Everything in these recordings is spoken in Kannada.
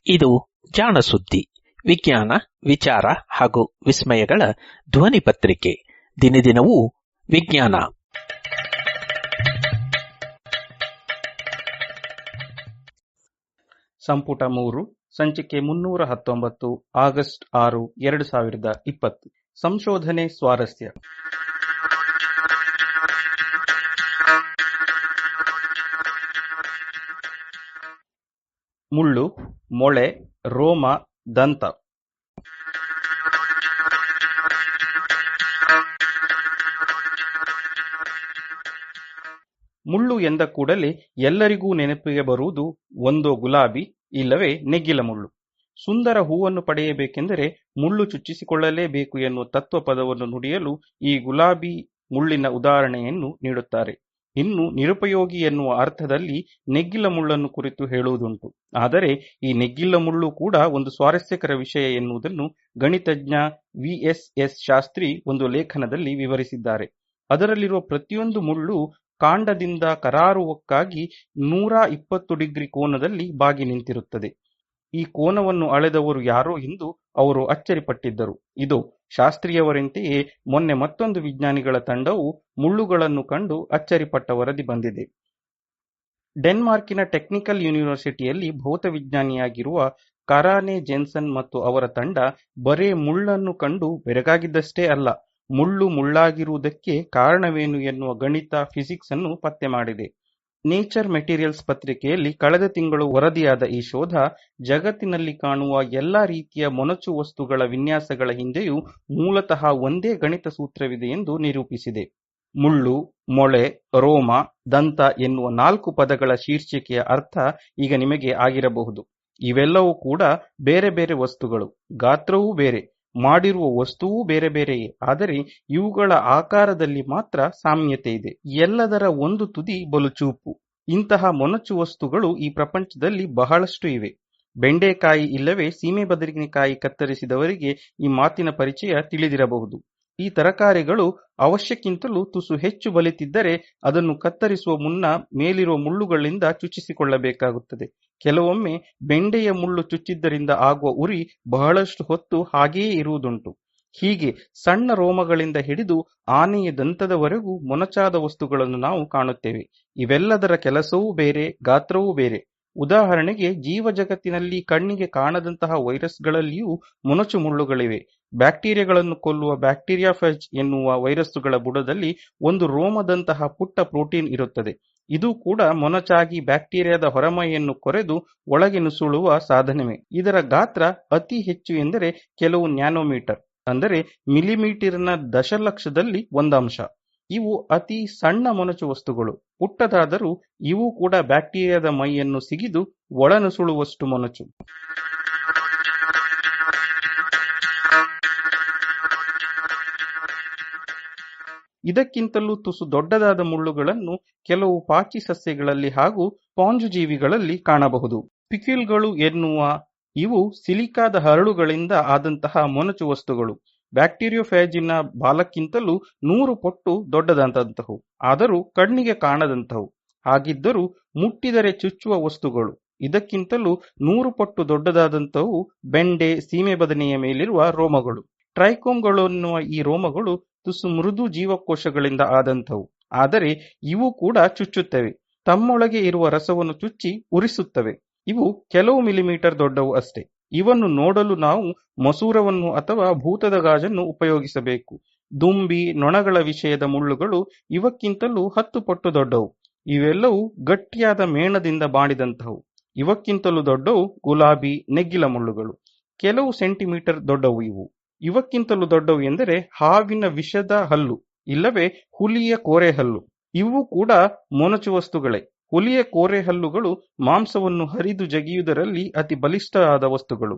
ಇದು ಜಾಣ ಸುದ್ದಿ, ವಿಜ್ಞಾನ, ವಿಚಾರ ಹಾಗೂ ವಿಸ್ಮಯಗಳ ಧ್ವನಿ ಪತ್ರಿಕೆ. ದಿನದಿನವೂ ವಿಜ್ಞಾನ. ಸಂಪುಟ 3, ಸಂಚಿಕೆ 319, ಆಗಸ್ಟ್ 6, 2020. ಸಂಶೋಧನೆ ಸ್ವಾರಸ್ಯ. ಮುಳ್ಳು, ಮೊಳೆ, ರೋಮ, ದಂತ. ಮುಳ್ಳು ಎಂದ ಕೂಡಲೇ ಎಲ್ಲರಿಗೂ ನೆನಪಿಗೆ ಬರುವುದು ಒಂದೋ ಗುಲಾಬಿ, ಇಲ್ಲವೇ ನೆಗ್ಗಿಲ ಮುಳ್ಳು. ಸುಂದರ ಹೂವನ್ನು ಪಡೆಯಬೇಕೆಂದರೆ ಮುಳ್ಳು ಚುಚ್ಚಿಸಿಕೊಳ್ಳಲೇಬೇಕು ಎನ್ನುವ ತತ್ವ ಪದವನ್ನು ನುಡಿಯಲು ಈ ಗುಲಾಬಿ ಮುಳ್ಳಿನ ಉದಾಹರಣೆಯನ್ನು ನೀಡುತ್ತಾರೆ. ಇನ್ನು ನಿರುಪಯೋಗಿ ಎನ್ನುವ ಅರ್ಥದಲ್ಲಿ ನೆಗ್ಗಿಲ ಮುಳ್ಳನ್ನು ಕುರಿತು ಹೇಳುವುದುಂಟು. ಆದರೆ ಈ ನೆಗ್ಗಿಲ ಮುಳ್ಳು ಕೂಡ ಒಂದು ಸ್ವಾರಸ್ಯಕರ ವಿಷಯ ಎನ್ನುವುದನ್ನು ಗಣಿತಜ್ಞ VSS ಶಾಸ್ತ್ರಿ ಒಂದು ಲೇಖನದಲ್ಲಿ ವಿವರಿಸಿದ್ದಾರೆ. ಅದರಲ್ಲಿರುವ ಪ್ರತಿಯೊಂದು ಮುಳ್ಳು ಕಾಂಡದಿಂದ ಕರಾರುವಕ್ಕಾಗಿ 120 ಡಿಗ್ರಿ ಕೋನದಲ್ಲಿ ಬಾಗಿ ನಿಂತಿರುತ್ತದೆ. ಈ ಕೋನವನ್ನು ಅಳೆದವರು ಯಾರೋ ಎಂದು ಅವರು ಅಚ್ಚರಿಪಟ್ಟಿದ್ದರು. ಇದು ಶಾಸ್ತ್ರೀಯವರಂತೆಯೇ ಮೊನ್ನೆ ಮತ್ತೊಂದು ವಿಜ್ಞಾನಿಗಳ ತಂಡವು ಮುಳ್ಳುಗಳನ್ನು ಕಂಡು ಅಚ್ಚರಿಪಟ್ಟ ವರದಿ ಬಂದಿದೆ. ಡೆನ್ಮಾರ್ಕಿನ ಟೆಕ್ನಿಕಲ್ ಯೂನಿವರ್ಸಿಟಿಯಲ್ಲಿ ಭೌತವಿಜ್ಞಾನಿಯಾಗಿರುವ ಕರಾನೆ ಜೆನ್ಸನ್ ಮತ್ತು ಅವರ ತಂಡ ಬರೇ ಮುಳ್ಳನ್ನು ಕಂಡು ಬೆರಗಾಗಿದ್ದಷ್ಟೇ ಅಲ್ಲ, ಮುಳ್ಳು ಮುಳ್ಳಾಗಿರುವುದಕ್ಕೆ ಕಾರಣವೇನು ಎನ್ನುವ ಗಣಿತ, ಫಿಸಿಕ್ಸ್ ಅನ್ನು ಪತ್ತೆ ಮಾಡಿದೆ. ನೇಚರ್ ಮೆಟೀರಿಯಲ್ಸ್ ಪತ್ರಿಕೆಯಲ್ಲಿ ಕಳೆದ ತಿಂಗಳು ವರದಿಯಾದ ಈ ಶೋಧ ಜಗತ್ತಿನಲ್ಲಿ ಕಾಣುವ ಎಲ್ಲಾ ರೀತಿಯ ಮೊನಚು ವಸ್ತುಗಳ ವಿನ್ಯಾಸಗಳ ಹಿಂದೆಯೂ ಮೂಲತಃ ಒಂದೇ ಗಣಿತ ಸೂತ್ರವಿದೆ ಎಂದು ನಿರೂಪಿಸಿದೆ. ಮುಳ್ಳು, ಮೊಳೆ, ರೋಮ, ದಂತ ಎನ್ನುವ 4 ಪದಗಳ ಶೀರ್ಷಿಕೆಯ ಅರ್ಥ ಈಗ ನಿಮಗೆ ಆಗಿರಬಹುದು. ಇವೆಲ್ಲವೂ ಕೂಡ ಬೇರೆ ಬೇರೆ ವಸ್ತುಗಳು, ಗಾತ್ರವೂ ಬೇರೆ, ಮಾಡಿರುವ ವಸ್ತುವೂ ಬೇರೆ ಬೇರೆಯೇ. ಆದರೆ ಇವುಗಳ ಆಕಾರದಲ್ಲಿ ಮಾತ್ರ ಸಾಮ್ಯತೆ ಇದೆ. ಎಲ್ಲದರ ಒಂದು ತುದಿ ಬಲು ಚೂಪು. ಇಂತಹ ಮೊನಚು ವಸ್ತುಗಳು ಈ ಪ್ರಪಂಚದಲ್ಲಿ ಬಹಳಷ್ಟು ಇವೆ. ಬೆಂಡೆಕಾಯಿ ಇಲ್ಲವೇ ಸೀಮೆ ಬದನೆಕಾಯಿ ಕತ್ತರಿಸಿದವರಿಗೆ ಈ ಮಾತಿನ ಪರಿಚಯ ತಿಳಿದಿರಬಹುದು. ಈ ತರಕಾರಿಗಳು ಅವಶ್ಯಕ್ಕಿಂತಲೂ ತುಸು ಹೆಚ್ಚು ಬಲಿತಿದ್ದರೆ ಅದನ್ನು ಕತ್ತರಿಸುವ ಮುನ್ನ ಮೇಲಿರುವ ಮುಳ್ಳುಗಳಿಂದ ಚುಚ್ಚಿಸಿಕೊಳ್ಳಬೇಕಾಗುತ್ತದೆ. ಕೆಲವೊಮ್ಮೆ ಬೆಂಡೆಯ ಮುಳ್ಳು ಚುಚ್ಚಿದ್ದರಿಂದ ಆಗುವ ಉರಿ ಬಹಳಷ್ಟು ಹೊತ್ತು ಹಾಗೆಯೇ ಇರುವುದುಂಟು. ಹೀಗೆ ಸಣ್ಣ ರೋಮಗಳಿಂದ ಹಿಡಿದು ಆನೆಯ ದಂತದವರೆಗೂ ಮೊನಚಾದ ವಸ್ತುಗಳನ್ನು ನಾವು ಕಾಣುತ್ತೇವೆ. ಇವೆಲ್ಲದರ ಕೆಲಸವೂ ಬೇರೆ, ಗಾತ್ರವೂ ಬೇರೆ. ಉದಾಹರಣೆಗೆ, ಜೀವ ಜಗತ್ತಿನಲ್ಲಿ ಕಣ್ಣಿಗೆ ಕಾಣದಂತಹ ವೈರಸ್ಗಳಲ್ಲಿಯೂ ಮೊನಚು ಮುಳ್ಳುಗಳಿವೆ. ಬ್ಯಾಕ್ಟೀರಿಯಾಗಳನ್ನು ಕೊಲ್ಲುವ ಬ್ಯಾಕ್ಟೀರಿಯಾಫೇಜ್ ಎನ್ನುವ ವೈರಸ್ಸುಗಳ ಬುಡದಲ್ಲಿ ಒಂದು ರೋಮದಂತಹ ಪುಟ್ಟ ಪ್ರೋಟೀನ್ ಇರುತ್ತದೆ. ಇದು ಕೂಡ ಮೊನಚಾಗಿ ಬ್ಯಾಕ್ಟೀರಿಯಾದ ಹೊರಮೈಯನ್ನು ಕೊರೆದು ಒಳಗೆ ನುಸುಳುವ ಸಾಧನವೇ. ಇದರ ಗಾತ್ರ ಅತಿ ಹೆಚ್ಚು ಎಂದರೆ ಕೆಲವು ನ್ಯಾನೋಮೀಟರ್, ಅಂದರೆ ಮಿಲಿಮೀಟರಿನ ದಶಲಕ್ಷದಲ್ಲಿ ಒಂದಂಶ. ಇವು ಅತಿ ಸಣ್ಣ ಮೊನಚು ವಸ್ತುಗಳು. ಪುಟ್ಟದಾದರೂ ಇವು ಕೂಡ ಬ್ಯಾಕ್ಟೀರಿಯಾದ ಮೈಯನ್ನು ಸಿಗಿದು ಒಳನುಸುಳುವಷ್ಟು ಮೊನಚು. ಇದಕ್ಕಿಂತಲೂ ತುಸು ದೊಡ್ಡದಾದ ಮುಳ್ಳುಗಳನ್ನು ಕೆಲವು ಪಾಚಿ ಸಸ್ಯಗಳಲ್ಲಿ ಹಾಗೂ ಸ್ಪಾಂಜು ಜೀವಿಗಳಲ್ಲಿ ಕಾಣಬಹುದು. ಪಿಕ್ಯುಲ್ಗಳು ಎನ್ನುವ ಇವು ಸಿಲಿಕಾದ ಹರಳುಗಳಿಂದ ಆದಂತಹ ಮೊನಚು ವಸ್ತುಗಳು. ಬ್ಯಾಕ್ಟೀರಿಯೋಫೇಜಿನ ಬಾಲಕ್ಕಿಂತಲೂ 100 ಪಟ್ಟು ದೊಡ್ಡದಾದಂತಹವು, ಆದರೂ ಕಣ್ಣಿಗೆ ಕಾಣದಂತಹವು. ಹಾಗಿದ್ದರೂ ಮುಟ್ಟಿದರೆ ಚುಚ್ಚುವ ವಸ್ತುಗಳು. ಇದಕ್ಕಿಂತಲೂ 100 ಪಟ್ಟು ದೊಡ್ಡದಾದಂತಹವು ಬೆಂಡೆ, ಸೀಮೆ ಬದನೆಯ ಮೇಲಿರುವ ರೋಮಗಳು. ಟ್ರೈಕೋಮ್ಗಳು ಎನ್ನುವ ಈ ರೋಮಗಳು ತುಸು ಮೃದು ಜೀವಕೋಶಗಳಿಂದ ಆದಂಥವು. ಆದರೆ ಇವು ಕೂಡ ಚುಚ್ಚುತ್ತವೆ. ತಮ್ಮೊಳಗೆ ಇರುವ ರಸವನ್ನು ಚುಚ್ಚಿ ಉರಿಸುತ್ತವೆ. ಇವು ಕೆಲವು ಮಿಲಿಮೀಟರ್ ದೊಡ್ಡವು ಅಷ್ಟೇ. ಇವನ್ನು ನೋಡಲು ನಾವು ಮಸೂರವನ್ನು ಅಥವಾ ಭೂತದ ಗಾಜನ್ನು ಉಪಯೋಗಿಸಬೇಕು. ದುಂಬಿ, ನೊಣಗಳ ವಿಷಯದ ಮುಳ್ಳುಗಳು ಇವಕ್ಕಿಂತಲೂ 10 ಪಟ್ಟು ದೊಡ್ಡವು. ಇವೆಲ್ಲವೂ ಗಟ್ಟಿಯಾದ ಮೇಣದಿಂದ ಮಾಡಿದಂತಹವು. ಇವಕ್ಕಿಂತಲೂ ದೊಡ್ಡವು ಗುಲಾಬಿ, ನೆಗ್ಗಿಲ ಮುಳ್ಳುಗಳು. ಕೆಲವು ಸೆಂಟಿಮೀಟರ್ ದೊಡ್ಡವು ಇವು. ಇವಕ್ಕಿಂತಲೂ ದೊಡ್ಡವು ಎಂದರೆ ಹಾವಿನ ವಿಷದ ಹಲ್ಲು, ಇಲ್ಲವೇ ಹುಲಿಯ ಕೋರೆ ಹಲ್ಲು. ಇವು ಕೂಡ ಮೊನಚು ವಸ್ತುಗಳೇ. ಹುಲಿಯ ಕೋರೆ ಹಲ್ಲುಗಳು ಮಾಂಸವನ್ನು ಹರಿದು ಜಗಿಯುವುದರಲ್ಲಿ ಅತಿ ಬಲಿಷ್ಠವಾದ ವಸ್ತುಗಳು.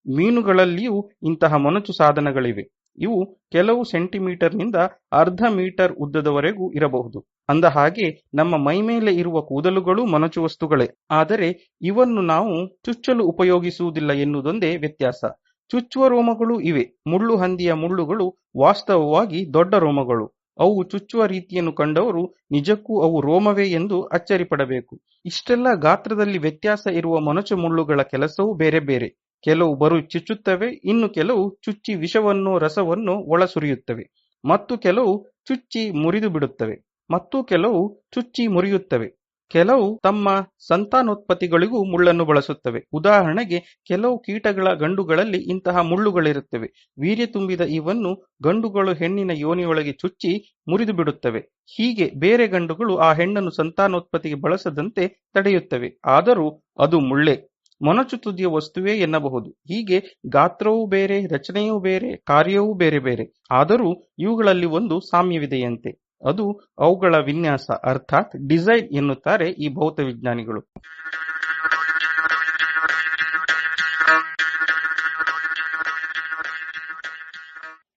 ಮೀನುಗಳಲ್ಲಿಯೂ ಇಂತಹ ಮೊನಚು ಸಾಧನಗಳಿವೆ. ಇವು ಕೆಲವು ಸೆಂಟಿಮೀಟರ್ನಿಂದ ಅರ್ಧ ಮೀಟರ್ ಉದ್ದದವರೆಗೂ ಇರಬಹುದು. ಅಂದ ಹಾಗೆ ನಮ್ಮ ಮೈಮೇಲೆ ಇರುವ ಕೂದಲುಗಳು ಮೊನಚು ವಸ್ತುಗಳೇ. ಆದರೆ ಇವನ್ನು ನಾವು ಚುಚ್ಚಲು ಉಪಯೋಗಿಸುವುದಿಲ್ಲ ಎನ್ನುವುದೊಂದೇ ವ್ಯತ್ಯಾಸ. ಚುಚ್ಚುವ ರೋಮಗಳು ಇವೆ. ಮುಳ್ಳು ಹಂದಿಯ ಮುಳ್ಳುಗಳು ವಾಸ್ತವವಾಗಿ ದೊಡ್ಡ ರೋಮಗಳು. ಅವು ಚುಚ್ಚುವ ರೀತಿಯನ್ನು ಕಂಡವರು ನಿಜಕ್ಕೂ ಅವು ರೋಮವೇ ಎಂದು ಅಚ್ಚರಿಪಡಬೇಕು. ಇಷ್ಟೆಲ್ಲ ಗಾತ್ರದಲ್ಲಿ ವ್ಯತ್ಯಾಸ ಇರುವ ಮೊನಚು ಮುಳ್ಳುಗಳ ಕೆಲಸವೂ ಬೇರೆ ಬೇರೆ. ಕೆಲವು ಬರು ಚುಚ್ಚುತ್ತವೆ, ಇನ್ನು ಕೆಲವು ಚುಚ್ಚಿ ವಿಷವನ್ನೋ ರಸವನ್ನೋ ಒಳ ಸುರಿಯುತ್ತವೆ, ಮತ್ತು ಕೆಲವು ಚುಚ್ಚಿ ಮುರಿದು ಬಿಡುತ್ತವೆ, ಮತ್ತು ಕೆಲವು ಚುಚ್ಚಿ ಮುರಿಯುತ್ತವೆ. ಕೆಲವು ತಮ್ಮ ಸಂತಾನೋತ್ಪತ್ತಿಗಳಿಗೂ ಮುಳ್ಳನ್ನು ಬಳಸುತ್ತವೆ. ಉದಾಹರಣೆಗೆ, ಕೆಲವು ಕೀಟಗಳ ಗಂಡುಗಳಲ್ಲಿ ಇಂತಹ ಮುಳ್ಳುಗಳಿರುತ್ತವೆ. ವೀರ್ಯ ತುಂಬಿದ ಇವನ್ನು ಗಂಡುಗಳು ಹೆಣ್ಣಿನ ಯೋನಿಯೊಳಗೆ ಚುಚ್ಚಿ ಮುರಿದು ಬಿಡುತ್ತವೆ. ಹೀಗೆ ಬೇರೆ ಗಂಡುಗಳು ಆ ಹೆಣ್ಣನ್ನು ಸಂತಾನೋತ್ಪತ್ತಿಗೆ ಬಳಸದಂತೆ ತಡೆಯುತ್ತವೆ. ಆದರೂ ಅದು ಮುಳ್ಳೆ, ಮೊನಚು ತುದಿಯ ವಸ್ತುವೇ ಎನ್ನಬಹುದು. ಹೀಗೆ ಗಾತ್ರವೂ ಬೇರೆ, ರಚನೆಯೂ ಬೇರೆ, ಕಾರ್ಯವೂ ಬೇರೆ ಬೇರೆ. ಆದರೂ ಇವುಗಳಲ್ಲಿ ಒಂದು ಸಾಮ್ಯವಿದೆಯಂತೆ. ಅದು ಅವುಗಳ ವಿನ್ಯಾಸ, ಅರ್ಥಾತ್ ಡಿಸೈನ್ ಎನ್ನುತ್ತಾರೆ ಈ ಭೌತ ವಿಜ್ಞಾನಿಗಳು.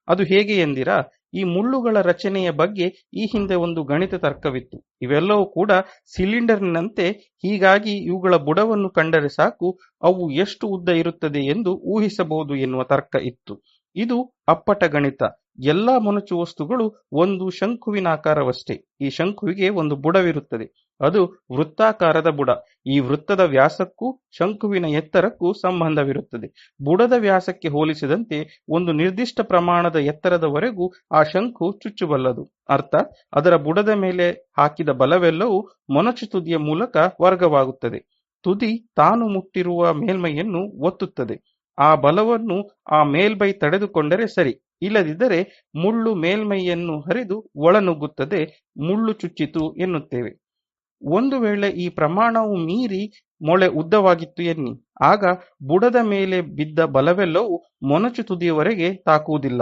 ಅದು ಹೇಗೆ ಎಂದಿರಾ? ಈ ಮುಳ್ಳುಗಳ ರಚನೆಯ ಬಗ್ಗೆ ಈ ಹಿಂದೆ ಒಂದು ಗಣಿತ ತರ್ಕವಿತ್ತು. ಇವೆಲ್ಲವೂ ಕೂಡ ಸಿಲಿಂಡರ್ನಂತೆ, ಹೀಗಾಗಿ ಇವುಗಳ ಬುಡವನ್ನು ಕಂಡರೆ ಸಾಕು ಅವು ಎಷ್ಟು ಉದ್ದ ಇರುತ್ತದೆ ಎಂದು ಊಹಿಸಬಹುದು ಎನ್ನುವ ತರ್ಕ ಇತ್ತು. ಇದು ಅಪ್ಪಟ ಗಣಿತ. ಎಲ್ಲಾ ಮೊನಚು ವಸ್ತುಗಳು ಒಂದು ಶಂಕುವಿನ ಆಕಾರವಷ್ಟೇ. ಈ ಶಂಕುವಿಗೆ ಒಂದು ಬುಡವಿರುತ್ತದೆ. ಅದು ವೃತ್ತಾಕಾರದ ಬುಡ. ಈ ವೃತ್ತದ ವ್ಯಾಸಕ್ಕೂ ಶಂಕುವಿನ ಎತ್ತರಕ್ಕೂ ಸಂಬಂಧವಿರುತ್ತದೆ. ಬುಡದ ವ್ಯಾಸಕ್ಕೆ ಹೋಲಿಸಿದಂತೆ ಒಂದು ನಿರ್ದಿಷ್ಟ ಪ್ರಮಾಣದ ಎತ್ತರದವರೆಗೂ ಆ ಶಂಕು ಚುಚ್ಚಬಲ್ಲದು. ಅರ್ಥಾತ್ ಅದರ ಬುಡದ ಮೇಲೆ ಹಾಕಿದ ಬಲವೆಲ್ಲವೂ ಮೊನಚು ತುದಿಯ ಮೂಲಕ ವರ್ಗವಾಗುತ್ತದೆ. ತುದಿ ತಾನು ಮುಟ್ಟಿರುವ ಮೇಲ್ಮೈಯನ್ನು ಒತ್ತುತ್ತದೆ. ಆ ಬಲವನ್ನು ಆ ಮೇಲ್ಮೈ ತಡೆದುಕೊಂಡರೆ ಸರಿ, ಇಲ್ಲದಿದ್ದರೆ ಮುಳ್ಳು ಮೇಲ್ಮೈಯನ್ನು ಹರಿದು ಒಳನುಗ್ಗುತ್ತದೆ. ಮುಳ್ಳು ಚುಚ್ಚಿತು ಎನ್ನುತ್ತೇವೆ. ಒಂದು ವೇಳೆ ಈ ಪ್ರಮಾಣವು ಮೀರಿ ಮೊಳೆ ಉದ್ದವಾಗಿತ್ತು ಎನ್ನಿ, ಆಗ ಬುಡದ ಮೇಲೆ ಬಿದ್ದ ಬಲವೆಲ್ಲವೂ ಮೊನಚು ತುದಿಯವರೆಗೆ ತಾಕುವುದಿಲ್ಲ.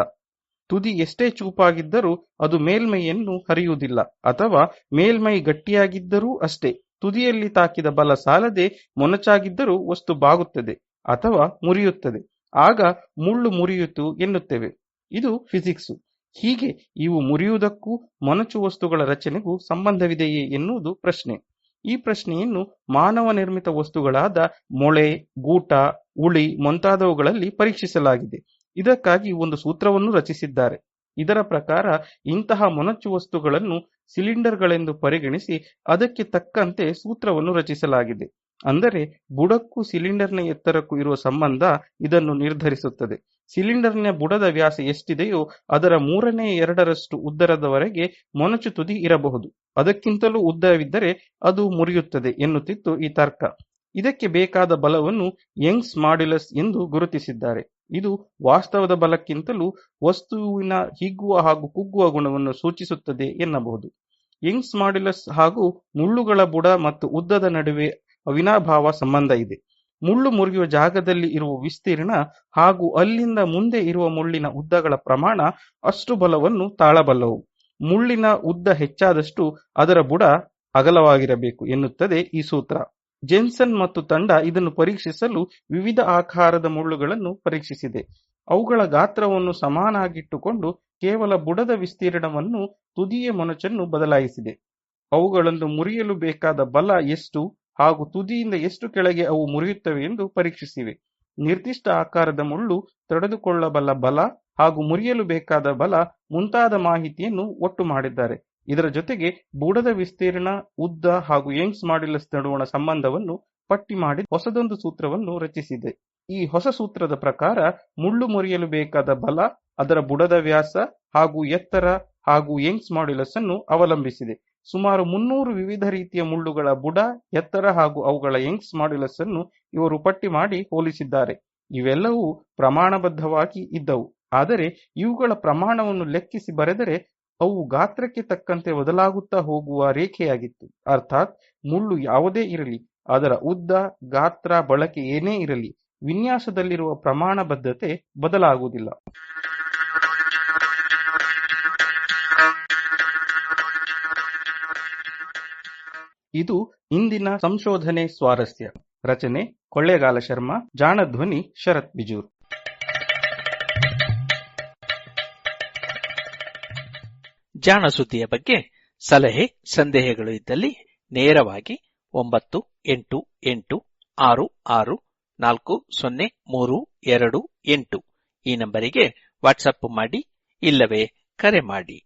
ತುದಿ ಎಷ್ಟೇ ಚೂಪಾಗಿದ್ದರೂ ಅದು ಮೇಲ್ಮೈಯನ್ನು ಹರಿಯುವುದಿಲ್ಲ. ಅಥವಾ ಮೇಲ್ಮೈ ಗಟ್ಟಿಯಾಗಿದ್ದರೂ ಅಷ್ಟೇ, ತುದಿಯಲ್ಲಿ ತಾಕಿದ ಬಲ ಸಾಲದೆ ಮೊನಚಾಗಿದ್ದರೂ ವಸ್ತು ಬಾಗುತ್ತದೆ ಅಥವಾ ಮುರಿಯುತ್ತದೆ. ಆಗ ಮುಳ್ಳು ಮುರಿಯಿತು ಎನ್ನುತ್ತೇವೆ. ಇದು ಫಿಸಿಕ್ಸು. ಹೀಗೆ ಇವು ಮುರಿಯುವುದಕ್ಕೂ ಮೊನಚು ವಸ್ತುಗಳ ರಚನೆಗೂ ಸಂಬಂಧವಿದೆಯೇ ಎನ್ನುವುದು ಪ್ರಶ್ನೆ. ಈ ಪ್ರಶ್ನೆಯನ್ನು ಮಾನವ ನಿರ್ಮಿತ ವಸ್ತುಗಳಾದ ಮೊಳೆ, ಗೂಟ, ಉಳಿ ಮುಂತಾದವುಗಳಲ್ಲಿ ಪರೀಕ್ಷಿಸಲಾಗಿದೆ. ಇದಕ್ಕಾಗಿ ಒಂದು ಸೂತ್ರವನ್ನು ರಚಿಸಿದ್ದಾರೆ. ಇದರ ಪ್ರಕಾರ ಇಂತಹ ಮೊನಚು ವಸ್ತುಗಳನ್ನು ಸಿಲಿಂಡರ್ಗಳೆಂದು ಪರಿಗಣಿಸಿ ಅದಕ್ಕೆ ತಕ್ಕಂತೆ ಸೂತ್ರವನ್ನು ರಚಿಸಲಾಗಿದೆ. ಅಂದರೆ ಬುಡಕ್ಕೂ ಸಿಲಿಂಡರ್ನ ಎತ್ತರಕ್ಕೂ ಇರುವ ಸಂಬಂಧ ಇದನ್ನು ನಿರ್ಧರಿಸುತ್ತದೆ. ಸಿಲಿಂಡರ್ನ ಬುಡದ ವ್ಯಾಸ ಎಷ್ಟಿದೆಯೋ ಅದರ 2/3 ಉದ್ದರದವರೆಗೆ ಮೊನಚು ತುದಿ ಇರಬಹುದು. ಅದಕ್ಕಿಂತಲೂ ಉದ್ದವಿದ್ದರೆ ಅದು ಮುರಿಯುತ್ತದೆ ಎನ್ನುತ್ತಿತ್ತು ಈ ತರ್ಕ. ಇದಕ್ಕೆ ಬೇಕಾದ ಬಲವನ್ನು ಯಂಗ್ಸ್ ಮಾಡ್ಯುಲಸ್ ಎಂದು ಗುರುತಿಸಿದ್ದಾರೆ. ಇದು ವಾಸ್ತವದ ಬಲಕ್ಕಿಂತಲೂ ವಸ್ತುವಿನ ಹಿಗ್ಗುವ ಹಾಗೂ ಕುಗ್ಗುವ ಗುಣವನ್ನು ಸೂಚಿಸುತ್ತದೆ ಎನ್ನಬಹುದು. ಯಂಗ್ಸ್ ಮಾಡ್ಯುಲಸ್ ಹಾಗೂ ಮುಳ್ಳುಗಳ ಬುಡ ಮತ್ತು ಉದ್ದದ ನಡುವೆ ಅವಿನಾಭಾವ ಸಂಬಂಧ ಇದೆ. ಮುಳ್ಳು ಮುರಿಯುವ ಜಾಗದಲ್ಲಿ ಇರುವ ವಿಸ್ತೀರ್ಣ ಹಾಗೂ ಅಲ್ಲಿಂದ ಮುಂದೆ ಇರುವ ಮುಳ್ಳಿನ ಉದ್ದಗಳ ಪ್ರಮಾಣ ಅಷ್ಟು ಬಲವನ್ನು ತಾಳಬಲ್ಲವು. ಮುಳ್ಳಿನ ಉದ್ದ ಹೆಚ್ಚಾದಷ್ಟು ಅದರ ಬುಡ ಅಗಲವಾಗಿರಬೇಕು ಎನ್ನುತ್ತದೆ ಈ ಸೂತ್ರ. ಜೆನ್ಸನ್ ಮತ್ತು ತಂಡ ಇದನ್ನು ಪರೀಕ್ಷಿಸಲು ವಿವಿಧ ಆಕಾರದ ಮುಳ್ಳುಗಳನ್ನು ಪರೀಕ್ಷಿಸಿದೆ. ಅವುಗಳ ಗಾತ್ರವನ್ನು ಸಮಾನಾಗಿಟ್ಟುಕೊಂಡು ಕೇವಲ ಬುಡದ ವಿಸ್ತೀರ್ಣವನ್ನು, ತುದಿಯ ಮೊನಚನ್ನು ಬದಲಾಯಿಸಿದೆ. ಅವುಗಳನ್ನು ಮುರಿಯಲು ಬೇಕಾದ ಬಲ ಎಷ್ಟು ಹಾಗೂ ತುದಿಯಿಂದ ಎಷ್ಟು ಕೆಳಗೆ ಅವು ಮುರಿಯುತ್ತವೆ ಎಂದು ಪರೀಕ್ಷಿಸಿವೆ. ನಿರ್ದಿಷ್ಟ ಆಕಾರದ ಮುಳ್ಳು ತಡೆದುಕೊಳ್ಳಬಲ್ಲ ಬಲ ಹಾಗೂ ಮುರಿಯಲು ಬೇಕಾದ ಬಲ ಮುಂತಾದ ಮಾಹಿತಿಯನ್ನು ಒಟ್ಟು ಮಾಡಿದ್ದಾರೆ. ಇದರ ಜೊತೆಗೆ ಬುಡದ ವಿಸ್ತೀರ್ಣ, ಉದ್ದ ಹಾಗೂ ಯಂಗ್ಸ್ ಮಾಡ್ಯುಲಸ್ ನಡುವಣ ಸಂಬಂಧವನ್ನು ಪಟ್ಟಿ ಮಾಡಿ ಹೊಸದೊಂದು ಸೂತ್ರವನ್ನು ರಚಿಸಿದೆ. ಈ ಹೊಸ ಸೂತ್ರದ ಪ್ರಕಾರ ಮುಳ್ಳು ಮುರಿಯಲು ಬೇಕಾದ ಬಲ ಅದರ ಬುಡದ ವ್ಯಾಸ ಹಾಗೂ ಎತ್ತರ ಹಾಗೂ ಯಂಗ್ಸ್ ಮಾಡ್ಯುಲಸ್ ಅನ್ನು ಅವಲಂಬಿಸಿದೆ. ಸುಮಾರು 300 ವಿವಿಧ ರೀತಿಯ ಮುಳ್ಳುಗಳ ಬುಡ, ಎತ್ತರ ಹಾಗೂ ಅವುಗಳ ಯಂಗ್ಸ್ ಮಾಡ್ಯುಲಸ್ ಅನ್ನು ಇವರು ಪಟ್ಟಿ ಮಾಡಿ ಹೋಲಿಸಿದ್ದಾರೆ. ಇವೆಲ್ಲವೂ ಪ್ರಮಾಣಬದ್ಧವಾಗಿ ಇದ್ದವು. ಆದರೆ ಇವುಗಳ ಪ್ರಮಾಣವನ್ನು ಲೆಕ್ಕಿಸಿ ಬರೆದರೆ ಅವು ಗಾತ್ರಕ್ಕೆ ತಕ್ಕಂತೆ ಬದಲಾಗುತ್ತಾ ಹೋಗುವ ರೇಖೆಯಾಗಿತ್ತು. ಅರ್ಥಾತ್ ಮುಳ್ಳು ಯಾವುದೇ ಇರಲಿ, ಅದರ ಉದ್ದ, ಗಾತ್ರ, ಬಳಕೆ ಏನೇ ಇರಲಿ, ವಿನ್ಯಾಸದಲ್ಲಿರುವ ಪ್ರಮಾಣಬದ್ಧತೆ ಬದಲಾಗುವುದಿಲ್ಲ. ಇದು ಇಂದಿನ ಸಂಶೋಧನೆ ಸ್ವಾರಸ್ಯ. ರಚನೆ ಕೊಳ್ಳೇಗಾಲ ಶರ್ಮಾ, ಜಾಣ ಧ್ವನಿ ಶರತ್ ಬಿಜೂರ್. ಜಾಣ ಸುದ್ದಿಯ ಬಗ್ಗೆ ಸಲಹೆ ಸಂದೇಹಗಳು ಇದ್ದಲ್ಲಿ ನೇರವಾಗಿ 9886640328 ಈ ನಂಬರಿಗೆ ವಾಟ್ಸಪ್ ಮಾಡಿ, ಇಲ್ಲವೇ ಕರೆ ಮಾಡಿ.